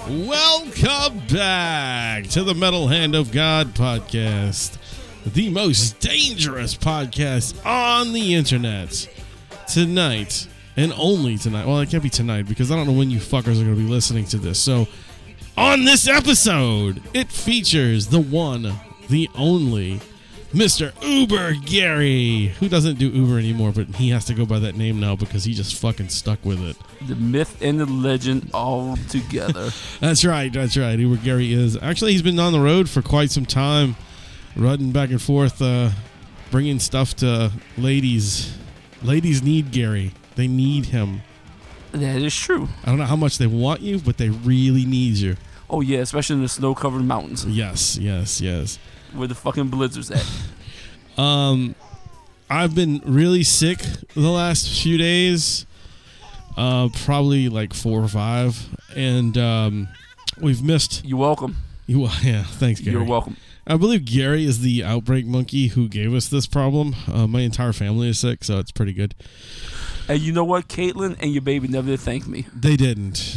Welcome back to the Metal Hand of God podcast, the most dangerous podcast on the internet. Tonight, and only tonight, well, it can't be tonight because I don't know when you fuckers are going to be listening to this. So, on this episode, it features the one, the only, Mr. Uber Gary, who doesn't do Uber anymore, but he has to go by that name now because he just fucking stuck with it. The myth and the legend all together. That's right. Uber Gary is. Actually, he's been on the road for quite some time, running back and forth, bringing stuff to ladies. Ladies need Gary. They need him. That is true. I don't know how much they want you, but they really need you. Oh, yeah, especially in the snow-covered mountains. Yes. Where the fucking blizzard's at. I've been really sick the last few days. Probably like 4 or 5. And we've missed... You're welcome. Yeah, thanks, Gary. You're welcome. I believe Gary is the outbreak monkey who gave us this problem. My entire family is sick, so it's pretty good. And you know what? Caitlin and your baby never did thank me. They didn't.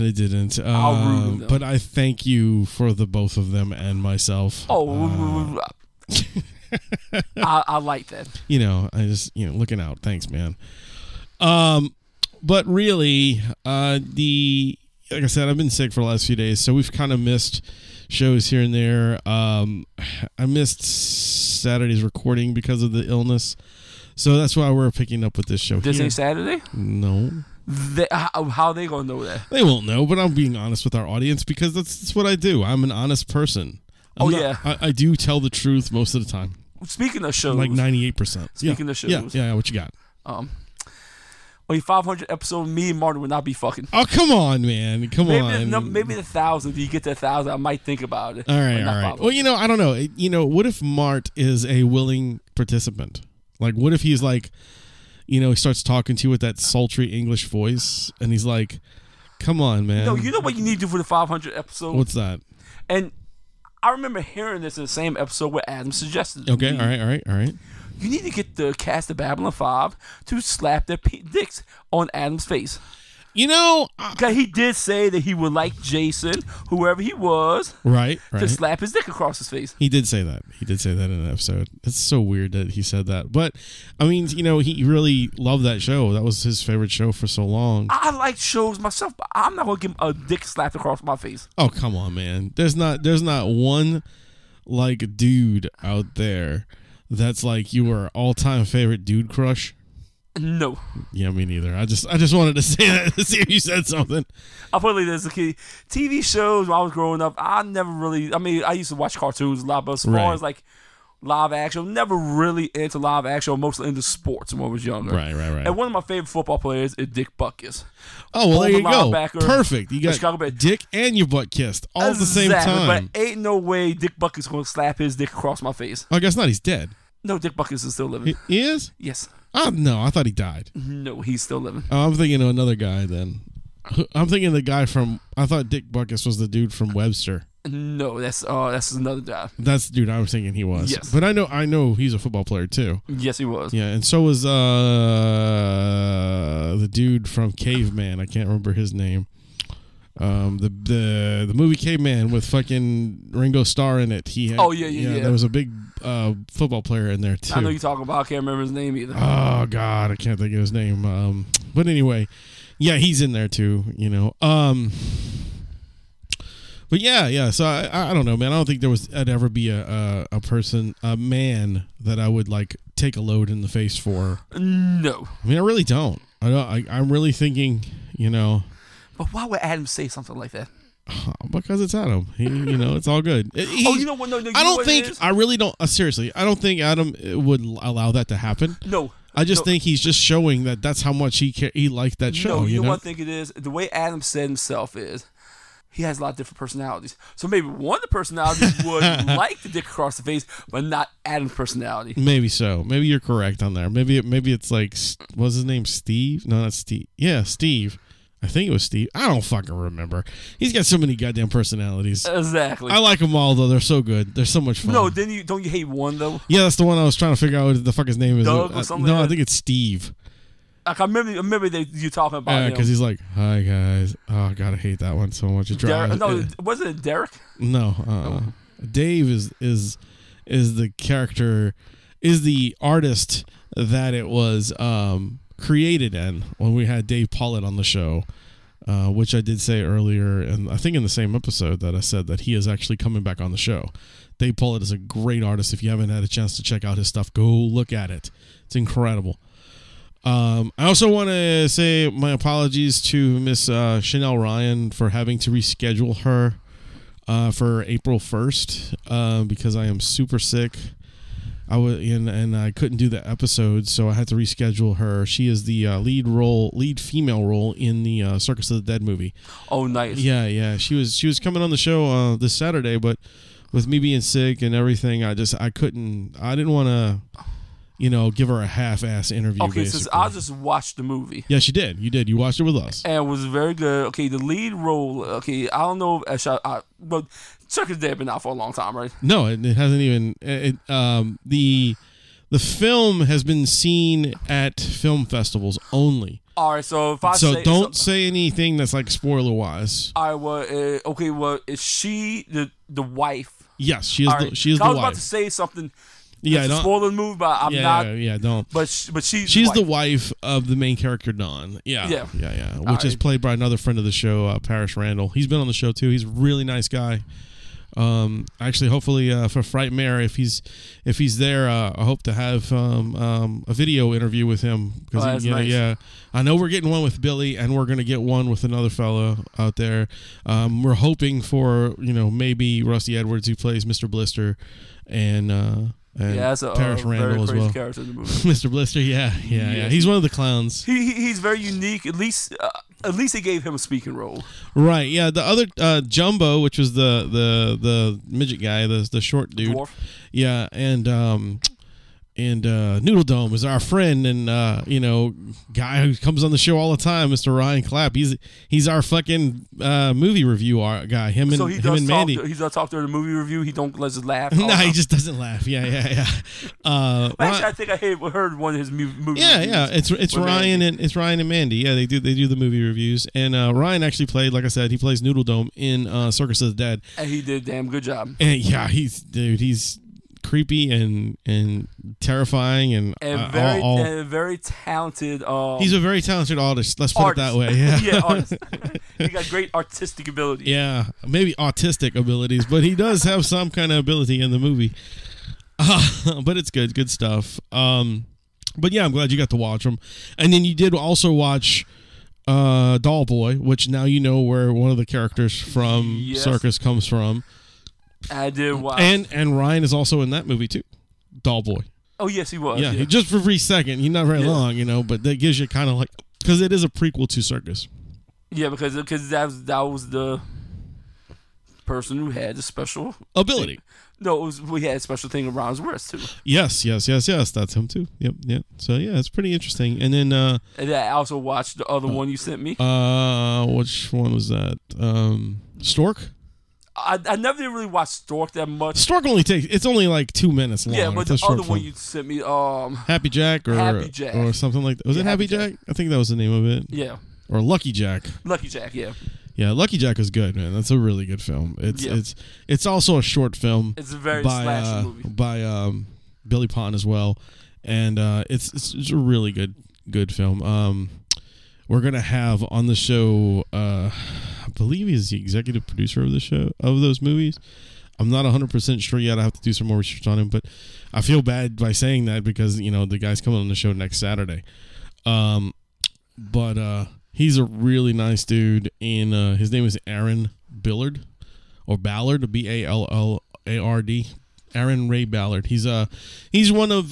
I'll ruin them. But I thank you for the both of them and myself. Oh, I like that. I just, looking out. Thanks, man. But really, like I said, I've been sick for the last few days, so we've kind of missed shows here and there. I missed Saturday's recording because of the illness, so that's why we're picking up with this show. This here. ain't Saturday? No. How are they gonna know that? They won't know, but I'm being honest with our audience because that's what I do. I'm an honest person. I do tell the truth most of the time. Speaking of shows, like 98%. Speaking of shows, yeah. What you got? On your 500 episode, me and Martin would not be fucking. Oh, come on, man. Come on. Maybe the 1,000. If you get to 1,000, I might think about it. All right. Well, I don't know. What if Mart is a willing participant? Like, what if he's like, he starts talking to you with that sultry English voice, and he's like, come on, man. No, you know what you need to do for the 500 episode? What's that? And I remember hearing this in the same episode where Adam suggested. Okay, all right. You need to get the cast of Babylon 5 to slap their dicks on Adam's face. Because he did say that he would like Jason, whoever he was, right, to slap his dick across his face. He did say that. In an episode. It's so weird that he said that. But, I mean, he really loved that show. That was his favorite show for so long. I like shows myself, but I'm not going to give him a dick slapped across my face. Oh, come on, man. There's not one, dude out there that's like your all-time favorite dude crush. No. Yeah, me neither. I just wanted to say that to see if you said something. I'll put it like this, okay. TV shows when I was growing up, I never really, I used to watch cartoons a lot, but as far as live action, never really into live action, mostly into sports when I was younger. Right. And one of my favorite football players is Dick Butkus. Oh, well, there you go. Perfect. You got Dick and your butt kissed all at the same time. But ain't no way Dick Butkus going to slap his dick across my face. I guess not. He's dead. No, Dick Butkus is still living. He is? Yes. Oh, no, I thought he died. No, he's still living. Oh, I'm thinking of another guy then. I'm thinking the guy from, I thought Dick Butkus was the dude from Webster. No, that's another guy. That's the dude I was thinking he was. Yes. But I know he's a football player too. Yes, he was. Yeah, and so was the dude from Caveman. I can't remember his name. The movie Caveman with fucking Ringo Starr in it. He had, yeah. There was a big football player in there too. I know you're talking about. I can't remember his name either. Oh God, I can't think of his name. But anyway, yeah, he's in there too. But yeah. So I don't know, man. I don't think I'd ever be a man that I would take a load in the face for. No. I mean, I really don't. I'm really thinking, But why would Adam say something like that? Because it's Adam. It's all good. You know what? No, I don't think. I really don't. Seriously, I don't think Adam would allow that to happen. No. I just think he's just showing that's how much he liked that show. No, you know what I think it is? The way Adam said himself is, he has a lot of different personalities. So maybe one of the personalities would like the dick across the face, but not Adam's personality. Maybe so. Maybe you're correct on there. Maybe it's what's his name? Steve? No, not Steve. Yeah, Steve. I think it was Steve. I don't fucking remember. He's got so many goddamn personalities. Exactly. I like them all, though. They're so good. They're so much fun. No, don't you hate one, though? Yeah, that's the one I was trying to figure out what the fuck his name is. Doug or something No, like I think it's Steve. I remember you talking about him. Because he's like, "Hi guys." Oh God, I hate that one so much. Wasn't it Derek? No, Dave is the character, is the artist that it was created in when we had Dave Pollitt on the show, which I did say earlier, and I think in the same episode that I said that he is actually coming back on the show. Dave Pollitt is a great artist. If you haven't had a chance to check out his stuff, go look at it. It's incredible. I also want to say my apologies to Miss Chanel Ryan for having to reschedule her for April 1st because I am super sick. I was and I couldn't do the episode, so I had to reschedule her. She is the lead female role in the Circus of the Dead movie. Oh, nice. Yeah. She was coming on the show this Saturday, but with me being sick and everything, I didn't want to, give her a half-ass interview. Okay, basically. so I'll just watch the movie. Yeah, she did. You did. You watched it with us. And it was very good. Okay, the lead role. Okay, I don't know if but Circus Dead been out for a long time, right? No, it hasn't even. The film has been seen at film festivals only. All right, so if don't say anything that's like spoiler wise. All right, well, is she the wife? Yes, she is. She is the wife. I was about to say something. Yeah, don't spoil the movie, but I'm not. Yeah, don't. But she's the wife of the main character Dawn. Yeah. Which is played by another friend of the show, Parrish Randall. He's been on the show too. He's a really nice guy. Actually, hopefully for Frightmare, if he's there, I hope to have a video interview with him. That's nice. Yeah, I know we're getting one with Billy, and we're gonna get one with another fellow out there. We're hoping for maybe Rusty Edwards, who plays Mr. Blister, and that's a Parrish Randall very crazy as well. character in the movie. Mr. Blister, yeah. He's one of the clowns. He's very unique. At least they gave him a speaking role. Right. Yeah. The other Jumbo, which was the midget guy, the short dude. Dwarf. Yeah, and Noodle Dome is our friend and guy who comes on the show all the time, Mr. Ryan Clapp. He's our fucking movie review guy. Him and Mandy. He does talk during the movie review. He don't let us laugh. No, he just doesn't laugh. Yeah. Actually, I think I heard one of his movie. Yeah. It's Ryan and Ryan and Mandy. Yeah, they do the movie reviews. And Ryan actually played, like I said, he plays Noodle Dome in Circus of the Dead. And he did a damn good job. And yeah, he's creepy and terrifying and very talented. He's a very talented artist. Let's put it that way. Yeah, artist. He got great artistic ability. Yeah, maybe autistic abilities, but he does have some kind of ability in the movie. But it's good stuff. But yeah, I'm glad you got to watch them, and then you did also watch Doll Boy, which now you know where one of the characters from Circus comes from. I did watch. And Ryan is also in that movie too, Doll Boy. Oh yes, he was. Yeah. Just for a brief second. He's not very long, but that gives you kind of like, because it is a prequel to Circus. Yeah, because that was the person who had the special ability. Thing. No, we had a special thing around his wrist too. Yes, that's him too. Yep. So yeah, it's pretty interesting. And then and I also watched the other one you sent me. Which one was that? Stork. I never did really watch Stork that much. Stork it's only like 2 minutes long. Yeah, but the other one you sent me, Happy Jack or something like that. Was it Happy Jack? I think that was the name of it. Yeah. Or Lucky Jack. Lucky Jack, yeah. Yeah, Lucky Jack is good, man. That's a really good film. It's also a short film. It's a very slashy movie by Billy Pon as well, and it's a really good film. We're gonna have on the show, I believe he's the executive producer of the show of those movies. I'm not 100% sure yet. I have to do some more research on him, but I feel bad by saying that because the guy's coming on the show next Saturday. But he's a really nice dude, and his name is Aaron Billard or Ballard, Ballard. Aaron Ray Ballard. He's one of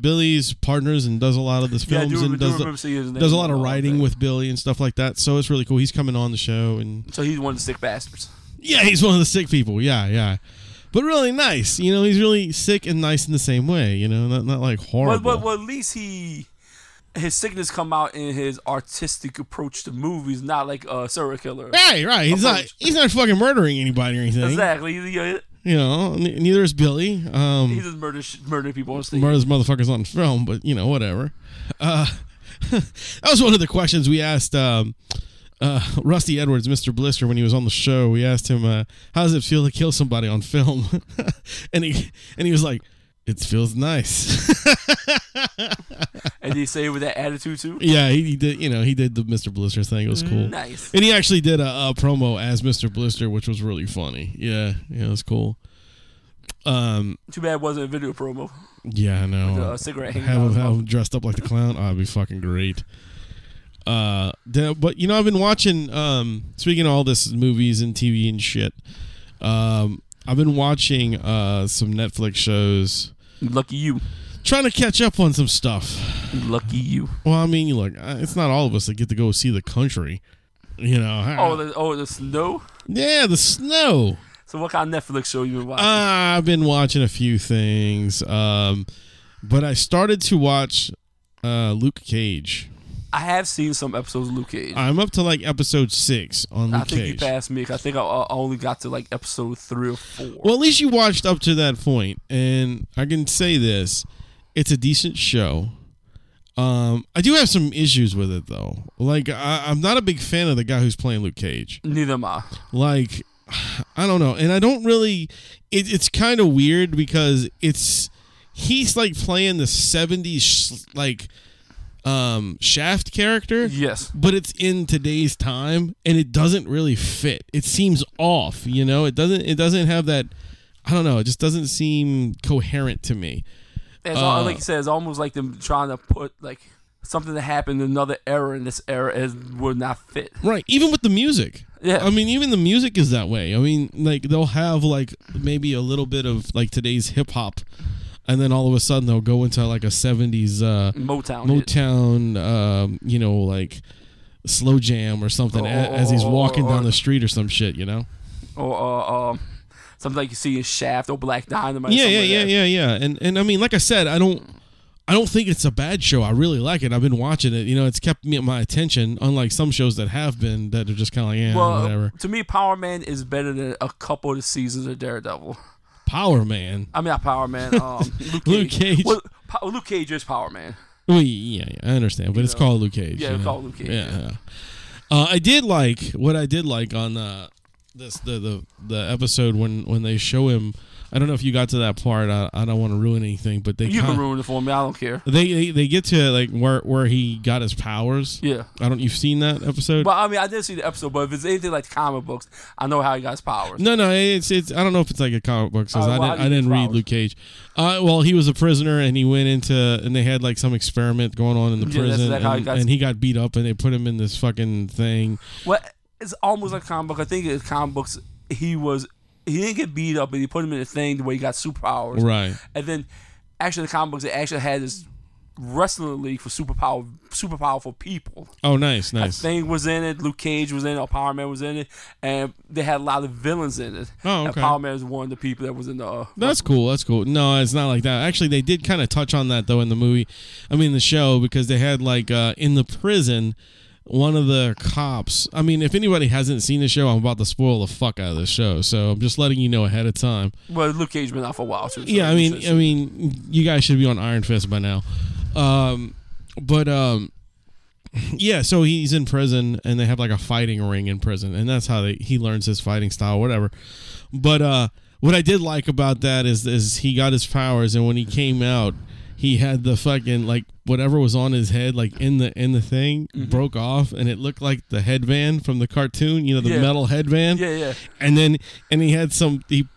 Billy's partners and does a lot of the films and does a lot of writing with Billy and stuff like that. So it's really cool. He's coming on the show, and so he's one of the sick bastards. Yeah, he's one of the sick people. Yeah. But really nice. He's really sick and nice in the same way. Not like horrible. But at least his sickness come out in his artistic approach to movies, not like a serial killer. Hey, right. He's not fucking murdering anybody or anything. Exactly. Neither is Billy. He just murders people on stage. Murders motherfuckers on film, but whatever. That was one of the questions we asked Rusty Edwards, Mr. Blister, when he was on the show. We asked him, how does it feel to kill somebody on film? and he was like, it feels nice. And did he say it with that attitude too? Yeah, he did. He did the Mr. Blister thing. It was cool. Nice. And he actually did a promo as Mr. Blister, which was really funny. Yeah, it was cool. Too bad it wasn't a video promo. Yeah, I know. With a cigarette hanging have out. him dressed up like the clown. Oh, it'd be fucking great. But I've been watching. Speaking of all this movies and TV and shit, I've been watching some Netflix shows. Lucky you. Trying to catch up on some stuff. Lucky you. Well, I mean, look, it's not all of us that get to go see the country. The snow? Yeah, the snow. So what kind of Netflix show you been watching? I've been watching a few things. But I started to watch Luke Cage. I have seen some episodes of Luke Cage. I'm up to like episode 6 on Luke Cage. I think you passed me. I think I only got to like episode 3 or 4. Well, at least you watched up to that point, and I can say this: it's a decent show. I do have some issues with it though. Like I'm not a big fan of the guy who's playing Luke Cage. Neither am I. Like I don't know, and I don't really. It's kind of weird because he's like playing the 70s like. Shaft character, yes, but it's in today's time and it doesn't really fit. It seems off, it doesn't have that. I don't know, it just doesn't seem coherent to me. Like you said, it's almost like them trying to put like something that happened in another era in this era would not fit. Right, even with the music. Yeah, I mean, even the music is that way. I mean, like they'll have like maybe a little bit of like today's hip hop. And then all of a sudden they'll go into like a 70s Motown, like slow jam or something as he's walking down the street or some shit, or something like you see in Shaft or Black Dynamite. Yeah. And I mean, like I said, I don't think it's a bad show. I really like it. I've been watching it. It's kept my attention. Unlike some shows that have been that are just kind of like whatever. To me, Power Man is better than a couple of the seasons of Daredevil. Power Man. I mean, not Power Man. Luke Cage. Well, Luke Cage is Power Man. Well, yeah, I understand, but it's called Luke Cage. Yeah, it's called Luke Cage. Yeah. I did like on the episode when they show him. I don't know if you got to that part. I don't want to ruin anything, but you can ruin it for me. I don't care. They get to like where he got his powers. Yeah. You've seen that episode? Well, I mean, I did see the episode, but if it's anything like comic books, I know how he got his powers. No, it's. I don't know if it's like a comic book because I didn't read Luke Cage. Well, he was a prisoner and he went and they had like some experiment going on in the prison, and he got beat up and they put him in this fucking thing. Well, it's almost like comic book. I think in comic books he didn't get beat up, but he put him in a thing where he got superpowers. Right. And then, actually, the comic books, they actually had this wrestling league for super powerful people. Oh, nice. Thing was in it. Luke Cage was in it. Or Power Man was in it. And they had a lot of villains in it. Oh, okay. And Power Man was one of the people that was in the... That's cool. No, it's not like that. Actually, they did kind of touch on that, though, in the movie. I mean, the show, because they had, like, in the prison... One of the cops. I mean, if anybody hasn't seen the show, I'm about to spoil the fuck out of the show. So I'm just letting you know ahead of time. Well, Luke Cage been out for a while too. So yeah, I mean, you guys should be on Iron Fist by now. Yeah. So he's in prison, and they have like a fighting ring in prison, and that's how he learns his fighting style, whatever. But what I did like about that is he got his powers, and when he came out, he had the fucking like whatever was on his head like in the thing broke off, and it looked like the headband from the cartoon, the metal headband. Yeah. And he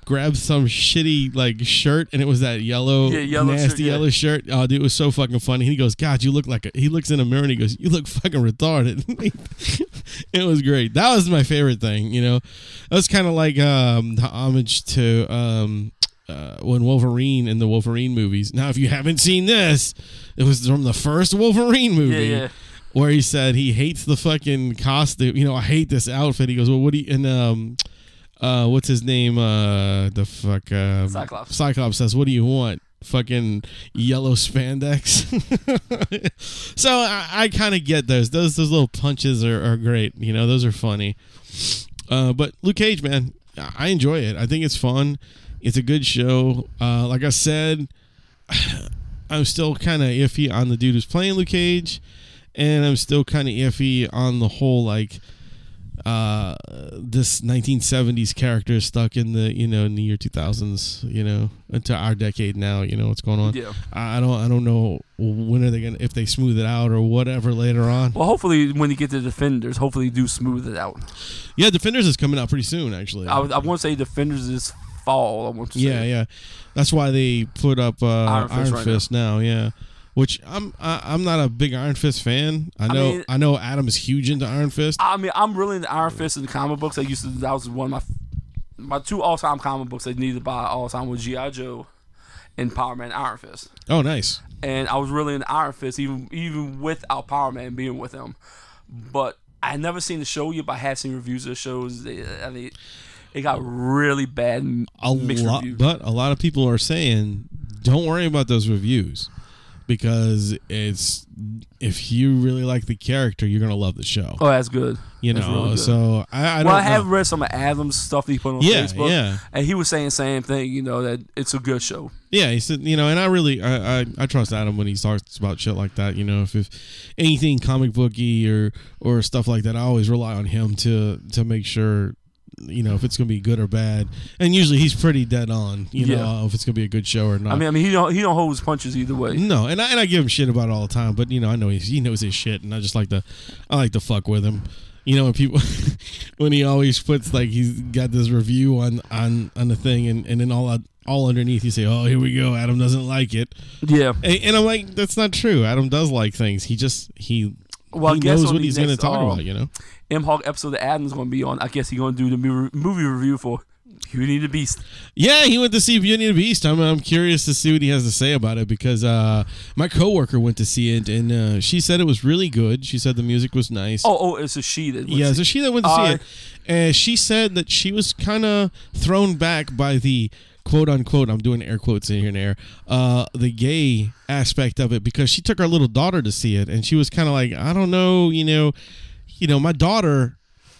grabbed some shitty like shirt, and it was that nasty yellow shirt. Oh, dude, it was so fucking funny. He goes, God, you look like he looks in a mirror and he goes, you look fucking retarded. It was great. That was my favorite thing. That was kind of like homage to when Wolverine in the Wolverine movies. Now, if you haven't seen this, it was from the first Wolverine movie, where he said he hates the fucking costume. I hate this outfit. He goes, well, what do you? And what's his name? Cyclops. Cyclops says, what do you want? Fucking yellow spandex. So I kind of get those. Those little punches are great. Those are funny. But Luke Cage, man, I enjoy it. I think it's fun. It's a good show. Like I said, I'm still kind of iffy on the dude who's playing Luke Cage. and I'm still kind of iffy on the whole like this 1970s character stuck in the in the year 2000s, into our decade now. What's going on? Yeah. I don't know when are they gonna, if they smooth it out or whatever later on. Well, hopefully when you get to Defenders, hopefully you do smooth it out. Yeah, Defenders is coming out pretty soon, actually. I want to say Defenders is fall. I want to say. Yeah. That's why they put up Iron Fist now. Yeah. Which I'm not a big Iron Fist fan. I know Adam is huge into Iron Fist. I mean, I'm really into Iron Fist in the comic books. That was one of my two all-time comic books I needed to buy all time was G.I. Joe and Power Man Iron Fist. Oh, nice. And I was really into Iron Fist, even without Power Man being with him. But I had never seen the show yet, but I have seen reviews of the shows. It got really bad mixed reviews. But a lot of people are saying, don't worry about those reviews. Because if you really like the character, you're gonna love the show. Oh, that's good. Really good. So I don't know. Have read some of Adam's stuff that he put on Facebook. Yeah. And he was saying the same thing, that it's a good show. Yeah, he said, and I really I trust Adam when he talks about shit like that. If anything comic booky or stuff like that, I always rely on him to make sure. If it's gonna be good or bad, and usually he's pretty dead on. If it's gonna be a good show or not. I mean, he don't hold his punches either way. No, and I give him shit about it all the time, but I know he knows his shit, and I like to fuck with him. When people when he always puts like he's got this review on the thing, and then all underneath you say, oh, here we go, Adam doesn't like it. Yeah, and I'm like, that's not true. Adam does like things. He knows what he's going to talk about, MHOG episode that Adam's going to be on, I guess he's going to do the movie review for Beauty and the Beast. Yeah, he went to see Beauty and the Beast. I'm curious to see what he has to say about it because my coworker went to see it, and she said it was really good. She said the music was nice. Oh, it's a she that went to see it. Yeah, it's a she that went to see it. And she said that she was kind of thrown back by the quote unquote, I'm doing air quotes in here and there, the gay aspect of it because she took our little daughter to see it, and she was kind of like, I don't know, my daughter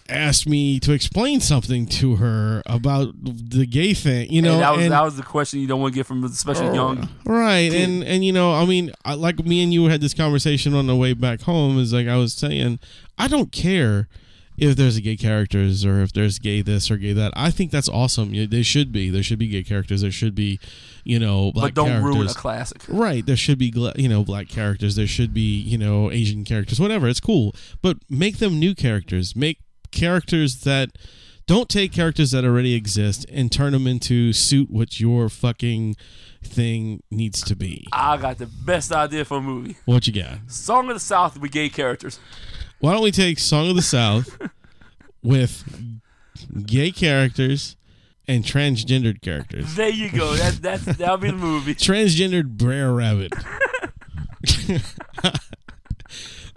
asked me to explain something to her about the gay thing, and that was the question you don't want to get from especially young, right? Kid. And I mean, like me and you had this conversation on the way back home. Is like I was saying, I don't care if there's gay characters or if there's gay this or gay that. I think that's awesome. There should be gay characters. There should be, black but don't characters. Ruin a classic. Right. There should be, black characters. There should be, Asian characters. Whatever. It's cool. But make them new characters. Make characters that don't take characters that already exist and turn them into suit what your fucking thing needs to be. I got the best idea for a movie. What you got? Song of the South with gay characters. Why don't we take Song of the South with gay characters and transgendered characters? There you go. That'll be the movie. Transgendered Brer Rabbit.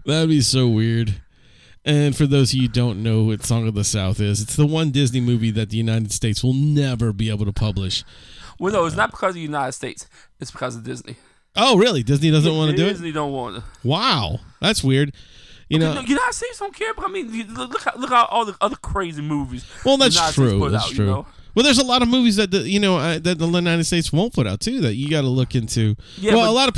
That'd be so weird. And for those of you who don't know what Song of the South is, it's the one Disney movie that the United States will never be able to publish. Well, no, it's not because of the United States. It's because of Disney. Oh, really? Disney doesn't want to do it? Disney don't want it. Wow. That's weird. The United States don't care, but I mean, look how all the other crazy movies. Well, that's true. That's out, true. Well, there's a lot of movies that that the United States won't put out too that you got to look into. Yeah, well, a lot of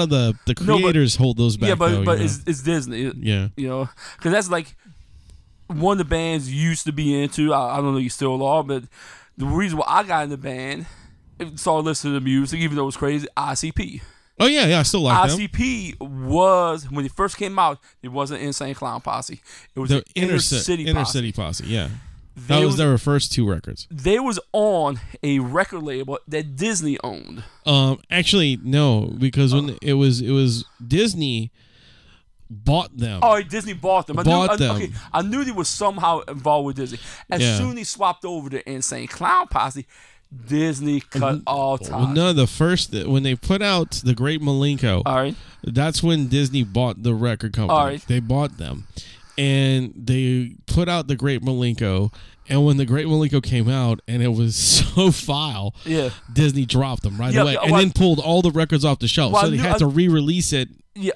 the creators hold those back. Yeah, but it's Disney. Yeah, because that's like one of the bands you used to be into. I don't know you still are, but the reason why I got in the band, started listening to the music, even though it was crazy, ICP. Oh yeah, I still like them. ICP was when it first came out. It wasn't Insane Clown Posse. It was the Inner City Posse. Yeah, that was their first two records. They was on a record label that Disney owned. Actually, no, because when it was Disney bought them. Oh, Disney bought them. Okay, I knew they was somehow involved with Disney. As soon as they swapped over to Insane Clown Posse, Disney cut all ties. No, when they put out the Great Milenko, all right, that's when Disney bought the record company. All right. They bought them, and they put out the Great Milenko. And when the Great Milenko came out, and it was so foul, Disney dropped them right away, and then pulled all the records off the shelf. So they had to re-release it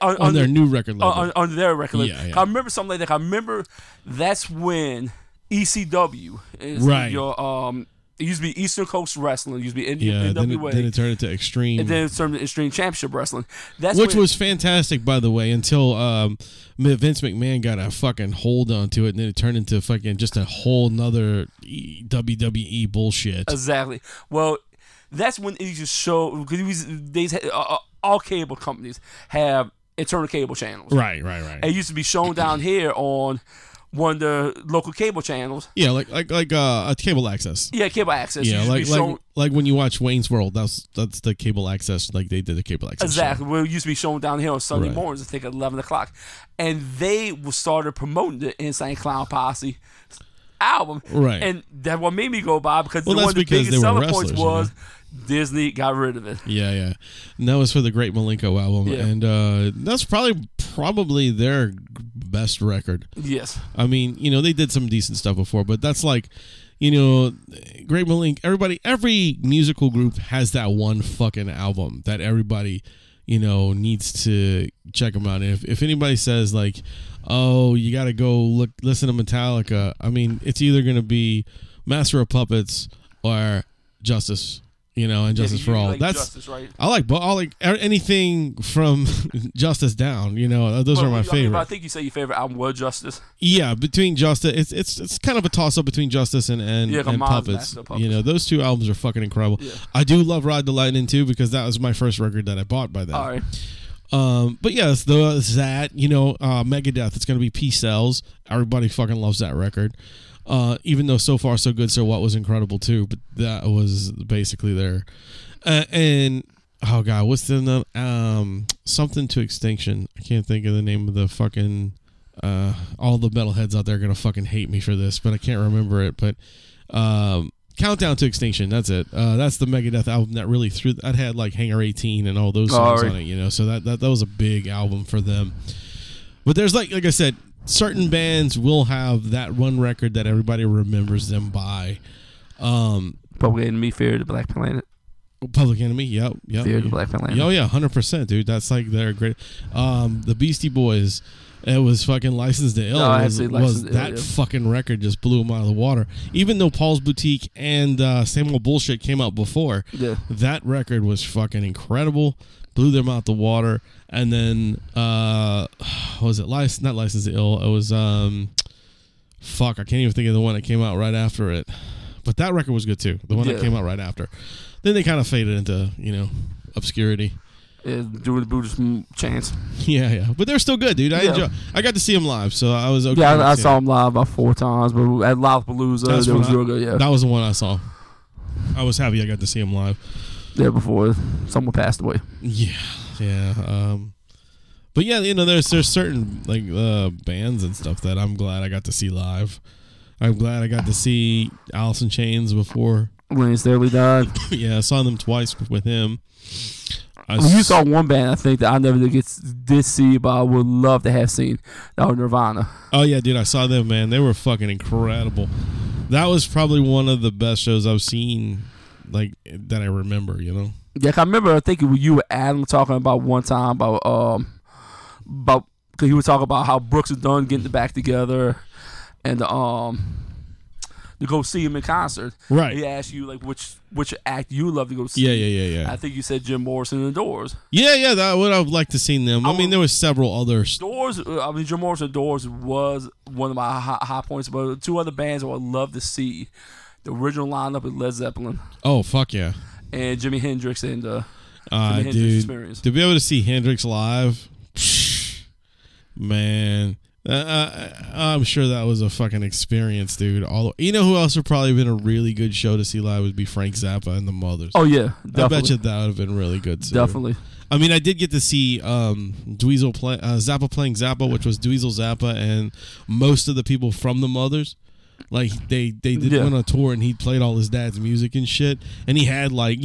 on their new record label. On their record label. Yeah. I remember something like that. I remember that's when ECW is It used to be Eastern Coast Wrestling. It used to be NWA. Then it turned into Extreme. And then it turned into Extreme Championship Wrestling. Which was fantastic, by the way, until Vince McMahon got a fucking hold onto it, and then it turned into fucking just a whole nother WWE bullshit. Exactly. Well, that's when it used to show, because all cable companies have internal cable channels. Right. It used to be shown down here on one of the local cable channels. Yeah, like a cable access. Yeah, cable access. Yeah, like when you watch Wayne's World, that's the cable access. Like they did the cable access. Exactly. show. Well, it used to be shown down here on Sunday mornings. I think at 11 o'clock, and they started promoting the Insane Clown Posse album. Right. And that what made me go by because one of the biggest selling points was. You know? Disney got rid of it. Yeah. And that was for the Great Malenko album. Yeah. And that's probably their best record. Yes. I mean, they did some decent stuff before, but that's like, Great Malenko, every musical group has that one fucking album that everybody, needs to check them out. And if anybody says like, oh, you got to go listen to Metallica, I mean, it's either going to be Master of Puppets or Justice. And Justice for All. Like That's Justice, right? I like anything from Justice down. Those are my favorite. I think you say your favorite album was Justice. Yeah, between Justice, it's kind of a toss up between Justice and Puppets. Those two albums are fucking incredible. Yeah. I do love Ride the Lightning too because that was my first record that I bought by then. All right. But yes, Megadeth. It's gonna be Peace Sells. Everybody fucking loves that record. Even though So Far So Good So What was incredible too, but that was basically there. And oh god, what's the something to Extinction? I can't think of the name of the fucking. All the metalheads out there are gonna fucking hate me for this, but I can't remember it. But Countdown to Extinction, that's it. That's the Megadeth album that really threw. That had like Hangar 18 and all those songs on it. So that was a big album for them. But there's like I said. Certain bands will have that one record that everybody remembers them by. Public Enemy, Fear the Black Planet. Public Enemy, yep. Fear the Black Planet. Oh yeah, 100%, dude. That's like their great. The Beastie Boys, it was fucking Licensed to Ill. That fucking record just blew them out of the water. Even though Paul's Boutique and Same Old Bullshit came out before, that record was fucking incredible. Blew them out the water. And then what was it? Not Licensed to Ill. It was I can't even think of the one that came out right after it. But that record was good too. The one that came out right after. Then they kind of faded into obscurity. Doing the Buddhist chants. Yeah. But they're still good, dude. I got to see them live, so I was okay. Yeah, I saw them live about 4 times, but at Lollapalooza, it was real good. Yeah, that was the one I saw. I was happy I got to see them live. There before someone passed away. Yeah. But yeah, there's certain like bands and stuff that I'm glad I got to see live. I'm glad I got to see Alice in Chains before Lane Staley died. Yeah, I saw them twice with him. You saw one band I think that I never did see, but I would love to have seen. That was Nirvana. Oh yeah, dude, I saw them, man. They were fucking incredible. That was probably one of the best shows I've seen, like that I remember. Yeah, I remember. I think you were Adam talking about one time about because he was talking about how Brooks and Dunn getting back together, and to go see him in concert. Right. He asked you like which act you love to go see. Yeah. I think you said Jim Morrison and the Doors. Yeah. That would have liked to seen them. I mean, there was several others. Doors. I mean, Jim Morrison and Doors was one of my high points. But 2 other bands I would love to see. The original lineup is Led Zeppelin. Oh fuck yeah. And Jimi Hendrix and Jimi Hendrix Experience. To be able to see Hendrix live, man. I'm sure that was a fucking experience, dude. You know who else would probably have been a really good show to see live would be Frank Zappa and the Mothers. Oh yeah, definitely. I bet you that would have been really good too. Definitely. I mean, I did get to see Zappa playing Zappa, which was Dweezil Zappa and most of the people from the Mothers. Like they went on tour and he played all his dad's music and shit, and he had like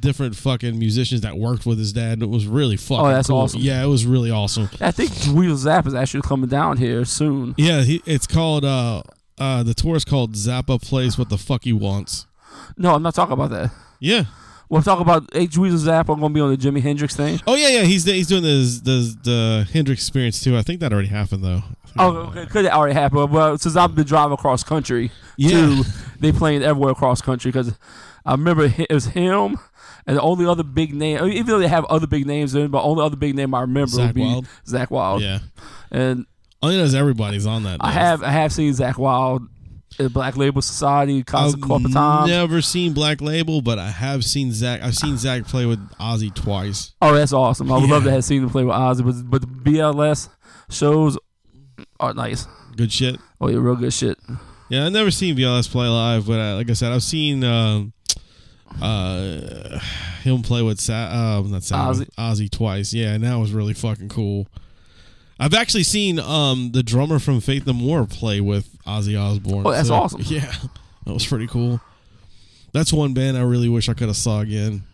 different fucking musicians that worked with his dad. It was really fucking cool. That's awesome. Yeah, it was really awesome. I think Dweezil Zappa is actually coming down here soon. Yeah, it's called the tour is called Zappa Plays What the Fuck He Wants. No, I'm not talking about that. Yeah. We're talking about Dweezil Zappa going to be on the Jimi Hendrix thing. Oh yeah, he's doing the Hendrix Experience too. I think that already happened though. Oh, okay. Could it already happen? Well, since I've been driving across country to they playing everywhere across the country because I remember it was him and the only other big name, even though they have other big names in, but only other big name I remember would be Zakk Wylde. Yeah, and I think that's everybody's on that. I have seen Zakk Wylde at Black Label Society, Constant Corporate Times. Never seen Black Label, but I have seen Zakk. I've seen Zakk play with Ozzy twice. Oh, that's awesome! I would love to have seen him play with Ozzy, but the BLS shows are nice. Good shit. Oh yeah, real good shit. Yeah, I've never seen BLS play live, but like I said, I've seen him play with Ozzy twice. Yeah, and that was really fucking cool. I've actually seen the drummer from Faith No More play with Ozzy Osbourne. Oh, that's awesome. Yeah, that was pretty cool. That's one band I really wish I could have saw again.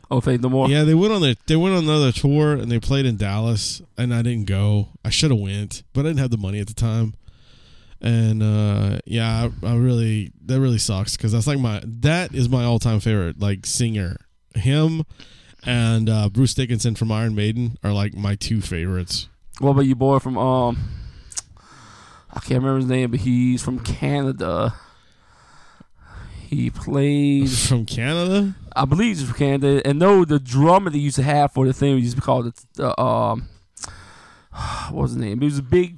Oh, Faith No More. Yeah, they went on another tour and they played in Dallas, and I didn't go. I should have went, but I didn't have the money at the time. And yeah, that really sucks because that is my all-time favorite like singer. Him and Bruce Dickinson from Iron Maiden are like my two favorites. What about your boy from I can't remember his name, but he's from Canada. He plays from Canada. I believe he's from Canada. And no, the drummer they used to have for the thing used to be called the what was his name? He was a big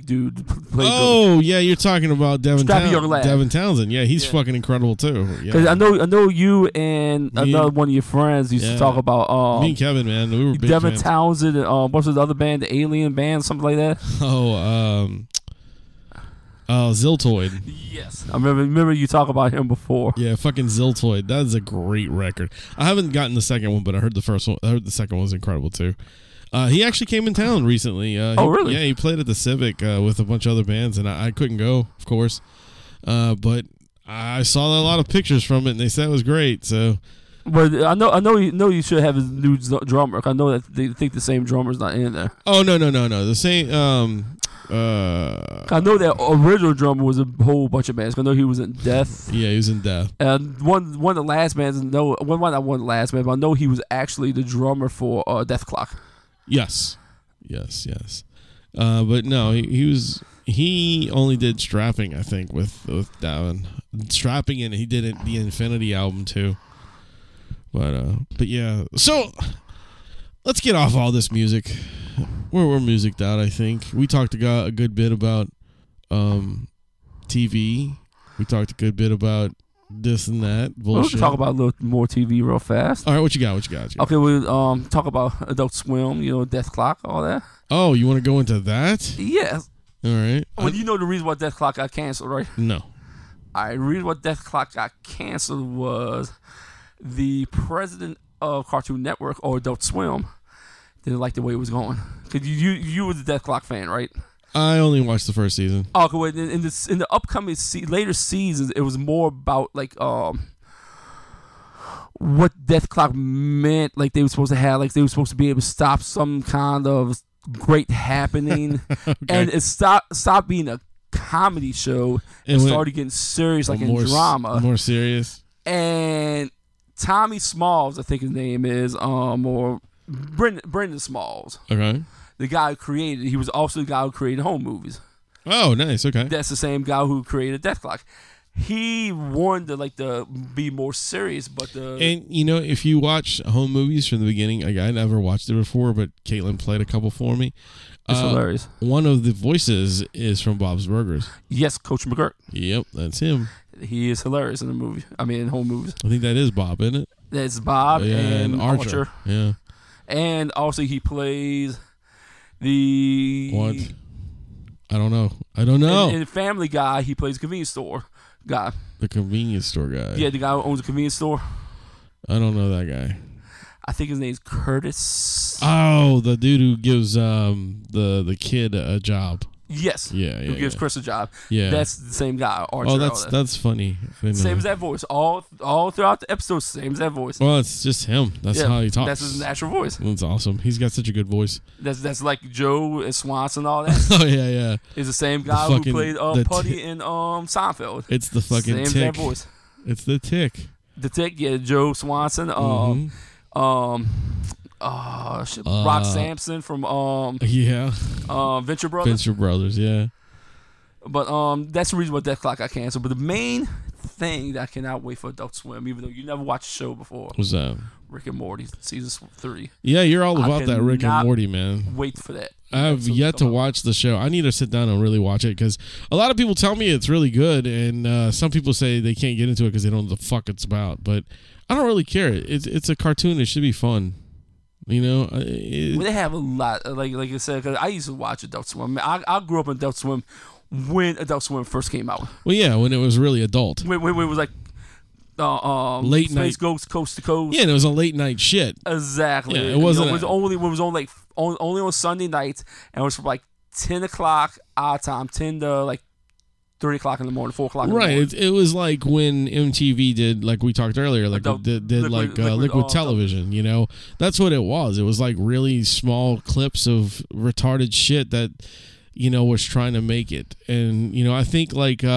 dude. Yeah, you're talking about Devin Townsend. Yeah, he's fucking incredible too. Because I know you and another one of your friends used to talk about me and Kevin, man. We were big Devin fans. Townsend and what's the other band, the Alien band, something like that. Ziltoid. Yes, I remember you talk about him before. Yeah, fucking Ziltoid. That is a great record. I haven't gotten the second one, but I heard the first one. I heard the second one was incredible too. He actually came in town recently. Really? Yeah, he played at the Civic with a bunch of other bands, and I couldn't go, of course. But I saw a lot of pictures from it, and they said it was great. So, but I know you should have his new drummer. I know that they think the same drummer's not in there. Oh no, the same. I know that original drummer was a whole bunch of bands. I know he was in Death. Yeah, he was in Death. And one of the last bands. Not one of the last bands, but I know he was actually the drummer for Death Clock. Yes. But no, he only did Strapping, I think, with Davin. Strapping, and he did the Infinity album too. But yeah. So let's get off all this music. We're musiced out, I think. We talked a good bit about TV. We talked a good bit about this and that bullshit. We can talk about a little more TV real fast. All right, what you got? Okay, we'll talk about Adult Swim, Death Clock, all that. Oh, you want to go into that? Yes. All right. Well, you know the reason why Death Clock got canceled, right? No. The reason why Death Clock got canceled was the president of Cartoon Network, or Adult Swim, didn't like the way it was going. Because you were the Death Clock fan, right? I only watched the first season. Oh, okay. Well, in the upcoming later seasons, it was more about like what Death Clock meant. Like they were supposed to have, like they were supposed to be able to stop some kind of great happening, okay. And it stopped being a comedy show and started getting serious, like in drama, more serious. And Tommy Smalls, I think his name is, or Brendan Smalls. Okay. The guy who created, he was also the guy who created home movies. Oh, nice. Okay. That's the same guy who created Death Clock. He wanted to be more serious, but and if you watch home movies from the beginning, like I never watched it before, but Caitlin played a couple for me. It's hilarious. One of the voices is from Bob's Burgers. Yes, Coach McGurk. Yep, that's him. He is hilarious in the movie. I mean, in home movies. I think that is Bob, isn't it? That's Bob and Archer. Yeah. And also he plays what? I don't know. In Family Guy, he plays convenience store guy. The convenience store guy. Yeah, the guy who owns a convenience store. I don't know that guy. I think his name's Curtis. Oh, the dude who gives the kid a job. Yes. Yeah. Who gives Chris a job. Yeah. That's the same guy. Archer. Oh, that's funny. Same as that voice. All throughout the episode, same as that voice. Well, it's just him. That's how he talks. That's his natural voice. That's awesome. He's got such a good voice. That's like Joe and Swanson and all that. Oh, yeah. It's the same guy who played Putty in Seinfeld. It's the fucking same Tick. Same as that voice. It's the Tick. The Tick, yeah. Joe Swanson. Rock Sampson from Venture Brothers. Venture Brothers, yeah. But that's the reason why Death Clock got canceled. But the main thing that I cannot wait for Adult Swim, even though you never watched the show before. What's that? Rick and Morty season 3. Yeah, you're all about that Rick and Morty, man. Wait for that. I've yet to watch the show. I need to sit down and really watch it because a lot of people tell me it's really good, and some people say they can't get into it because they don't know the fuck it's about. But I don't really care. It's a cartoon. It should be fun. You know, they have a lot. Like I said, because I used to watch Adult Swim. I grew up on Adult Swim when Adult Swim first came out. Well, yeah, when it was really adult. When it was like late Space night Ghost Coast to Coast. Yeah, and it was a late night shit. Exactly. Yeah, it wasn't. It was only on Sunday nights, and it was from like 10 o'clock our time, 10 to like 3 o'clock in the morning, 4 o'clock in the morning. Right. It was like when MTV did, like we talked earlier, like did liquid television. You know, that's what it was. It was like really small clips of retarded shit that, you know, was trying to make it. And, you know, I think like if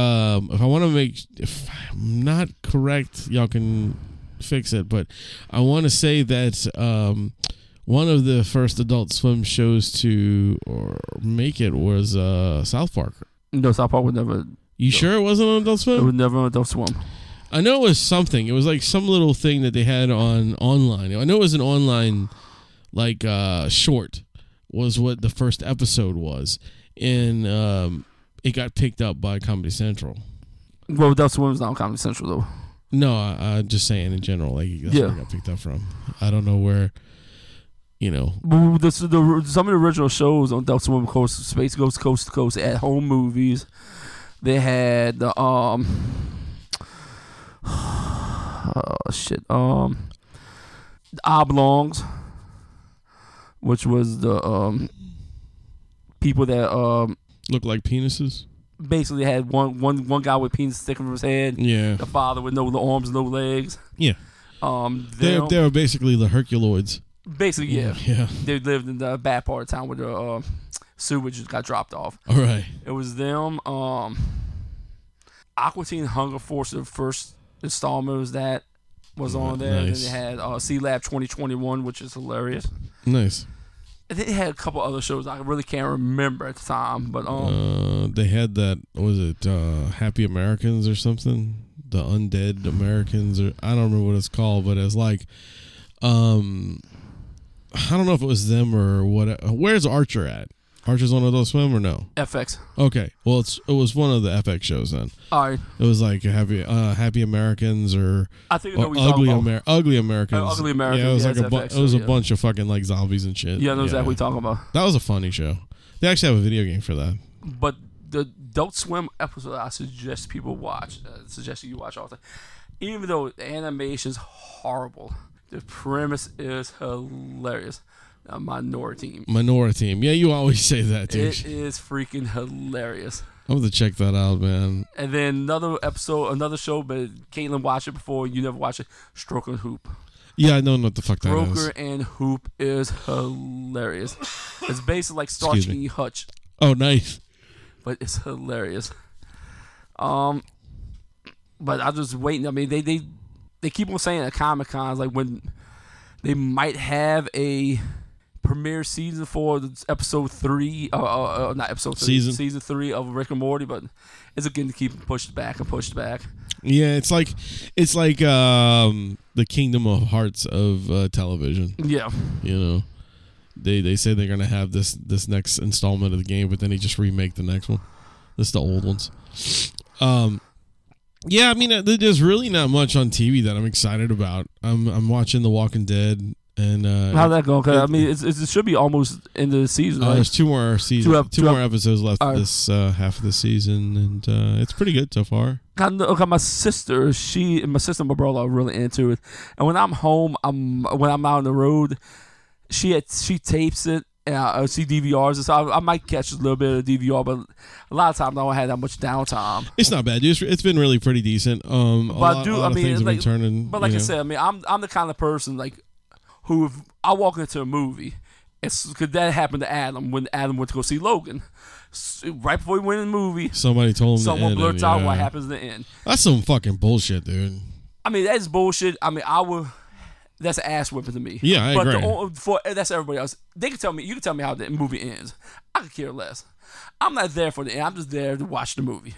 I'm not correct, y'all can fix it, but I want to say that one of the first Adult Swim shows to make it was South Park. No, South Park would never. You sure it wasn't on Adult Swim? It was never on Adult Swim. I know it was something. It was like some little thing that they had online. I know it was an online like short was what the first episode was. And it got picked up by Comedy Central. Well, Adult Swim was not on Comedy Central, though. No, I'm just saying in general. Like, that's where it got picked up from. I don't know where, you know. Some of the original shows on Adult Swim, Space Ghost Coast to Coast, At Home Movies. They had the, Oblongs, which was the, people that look like penises. Basically had one guy with penis sticking from his head. Yeah. The father with no arms, no legs. Yeah. They were basically the Herculoids. Basically, yeah. Yeah. They lived in the bad part of town where the sewage got dropped off. All right. It was them. Aqua Teen Hunger Force, the first installment was on there. Nice. And then they had C Lab 2021, which is hilarious. Nice. And they had a couple other shows I really can't remember at the time, but they had that, was it Happy Americans or something? The Undead Americans, or I don't remember what it's called, but it's like I don't know if it was them or what. Where's Archer at? Archer's on Adult Swim or no? FX. Okay, well it was one of the FX shows then. All right. It was like Happy Americans or I think I know Ugly Americans. Ugly Americans. Yeah, it was like it was a bunch of fucking like zombies and shit. Yeah, I know exactly what you're talking about. That was a funny show. They actually have a video game for that. But the Adult Swim episode I suggest people watch, you watch all the time, even though the animation's horrible, the premise is hilarious. Minority Team. Yeah, you always say that, dude. It is freaking hilarious. I'm going to check that out, man. And then another show, but Caitlin watched it before. You never watched it. Stroker and Hoop. Yeah, I don't know what the fuck that is. Stroker and Hoop is hilarious. It's basically like Starsky and Hutch. Oh, nice. But it's hilarious. But I'm just waiting. I mean, they keep on saying at Comic-Cons, like when they might have a premiere season for episode 3, not episode 3, season 3 of Rick and Morty, but it's again to keep pushed back. Yeah, it's like the Kingdom of Hearts of television. Yeah, you know, they say they're gonna have this next installment of the game, but then they just remake the next one. That's the old ones. Yeah, I mean, there's really not much on TV that I'm excited about. I'm watching The Walking Dead. And how'd that go? Cause I mean, it should be almost end of the season. Right? There's two more episodes left this half of the season, and it's pretty good so far. My sister, and my brother are really into it. And when I'm home, when I'm out on the road, she tapes it. And I see DVRs, and so I might catch a little bit of DVR, but a lot of times I don't have that much downtime. It's not bad, dude. It's been really pretty decent. But like I said, I mean, I'm the kind of person like who, if I walk into a movie, because that happened to Adam when Adam went to go see Logan. Right before he went in the movie, somebody told him someone blurts out what happens in the end. That's some fucking bullshit, dude. I mean, that's bullshit. I mean, that's an ass whipping to me. Yeah, I agree. That's everybody else. You can tell me how the movie ends. I could care less. I'm not there for the end. I'm just there to watch the movie.